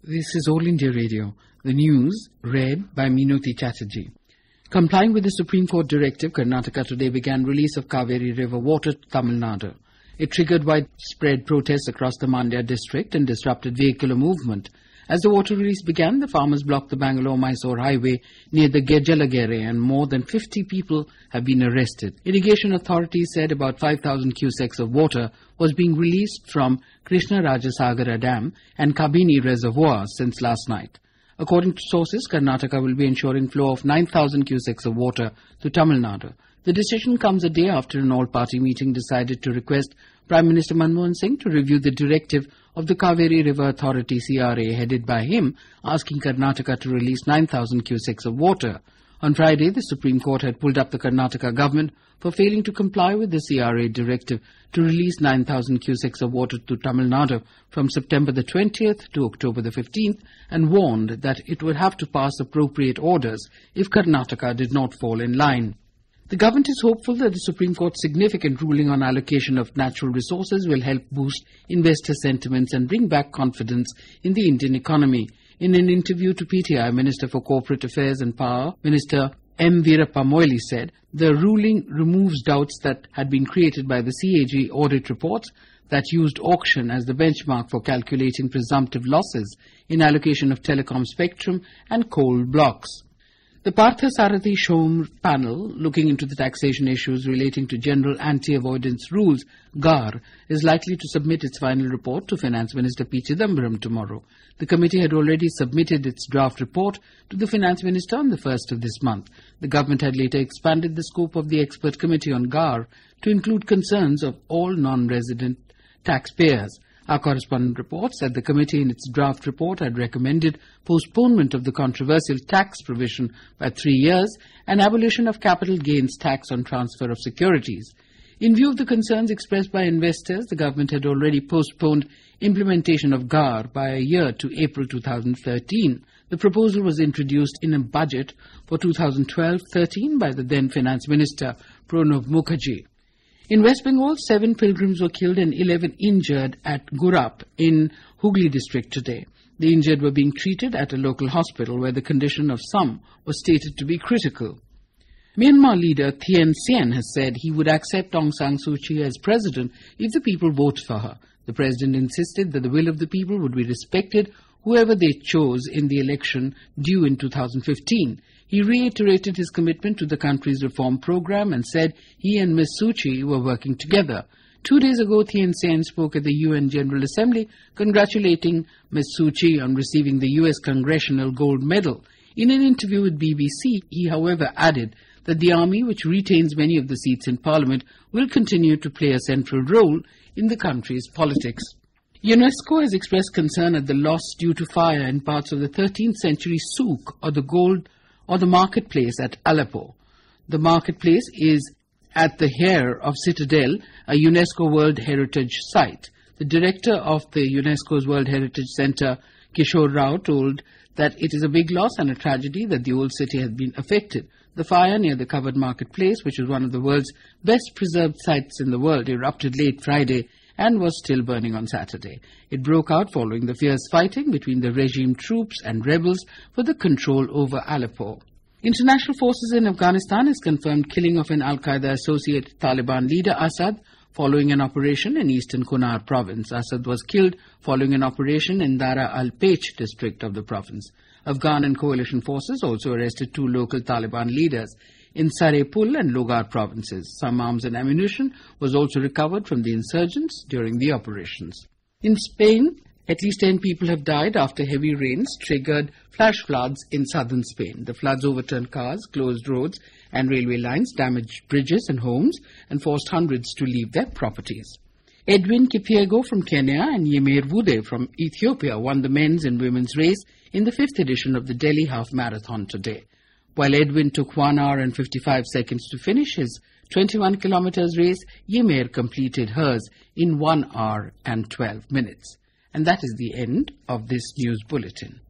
This is All India Radio. The news read by Minoti Chatterjee. Complying with the Supreme Court directive, Karnataka today began release of Kaveri River water to Tamil Nadu. It triggered widespread protests across the Mandya district and disrupted vehicular movement. As the water release began, the farmers blocked the Bangalore-Mysore highway near the Gejalagere and more than 50 people have been arrested. Irrigation authorities said about 5,000 cusecs of water was being released from Krishnarajasagara Dam and Kabini Reservoir since last night. According to sources, Karnataka will be ensuring flow of 9,000 cusecs of water to Tamil Nadu. The decision comes a day after an all-party meeting decided to request Prime Minister Manmohan Singh to review the directive of the Kaveri River Authority CRA headed by him, asking Karnataka to release 9,000 cusecs of water. On Friday, the Supreme Court had pulled up the Karnataka government for failing to comply with the CRA directive to release 9,000 cusecs of water to Tamil Nadu from September the 20th to October the 15th and warned that it would have to pass appropriate orders if Karnataka did not fall in line. The government is hopeful that the Supreme Court's significant ruling on allocation of natural resources will help boost investor sentiments and bring back confidence in the Indian economy. In an interview to PTI, Minister for Corporate Affairs and Power, Minister M. Veerappa Moily said the ruling removes doubts that had been created by the CAG audit reports that used auction as the benchmark for calculating presumptive losses in allocation of telecom spectrum and coal blocks. The Partha Sarathi Shom panel, looking into the taxation issues relating to General Anti-Avoidance Rules, GAR, is likely to submit its final report to Finance Minister P. Chidambaram tomorrow. The committee had already submitted its draft report to the Finance Minister on the 1st of this month. The government had later expanded the scope of the expert committee on GAR to include concerns of all non-resident taxpayers. Our correspondent reports that the committee in its draft report had recommended postponement of the controversial tax provision by 3 years and abolition of capital gains tax on transfer of securities. In view of the concerns expressed by investors, the government had already postponed implementation of GAR by a year to April 2013. The proposal was introduced in a budget for 2012-13 by the then Finance Minister, Pranab Mukherjee. In West Bengal, 7 pilgrims were killed and 11 injured at Gurap in Hooghly district today. The injured were being treated at a local hospital where the condition of some was stated to be critical. Myanmar leader Thein Sein has said he would accept Aung San Suu Kyi as president if the people vote for her. The president insisted that the will of the people would be respected whoever they chose in the election due in 2015. He reiterated his commitment to the country's reform program and said he and Ms. Suu Kyi were working together. 2 days ago, Thein Sein spoke at the UN General Assembly, congratulating Ms. Suu Kyi on receiving the US Congressional Gold Medal. In an interview with BBC, he, however, added that the army, which retains many of the seats in Parliament, will continue to play a central role in the country's politics. UNESCO has expressed concern at the loss due to fire in parts of the 13th century souk, or the marketplace at Aleppo. The marketplace is at the Hair of Citadel, a UNESCO World Heritage Site. The director of the UNESCO's World Heritage Centre, Kishore Rao, told that it is a big loss and a tragedy that the old city has been affected. The fire near the covered marketplace, which is one of the world's best preserved sites in the world, erupted late Friday and was still burning on Saturday. It broke out following the fierce fighting between the regime troops and rebels for the control over Aleppo. International forces in Afghanistan has confirmed killing of an al-Qaeda-associated Taliban leader, Assad, following an operation in eastern Kunar province. Assad was killed following an operation in Dara al-Pech district of the province. Afghan and coalition forces also arrested 2 local Taliban leaders in Sarepul and Logar provinces. Some arms and ammunition was also recovered from the insurgents during the operations. In Spain, at least 10 people have died after heavy rains triggered flash floods in southern Spain. The floods overturned cars, closed roads and railway lines, damaged bridges and homes, and forced hundreds to leave their properties. Edwin Kipyego from Kenya and Yemir Wude from Ethiopia won the men's and women's race in the 5th edition of the Delhi Half Marathon today. While Edwin took 1 hour and 55 seconds to finish his 21 kilometers race, Yemir completed hers in 1 hour and 12 minutes. And that is the end of this news bulletin.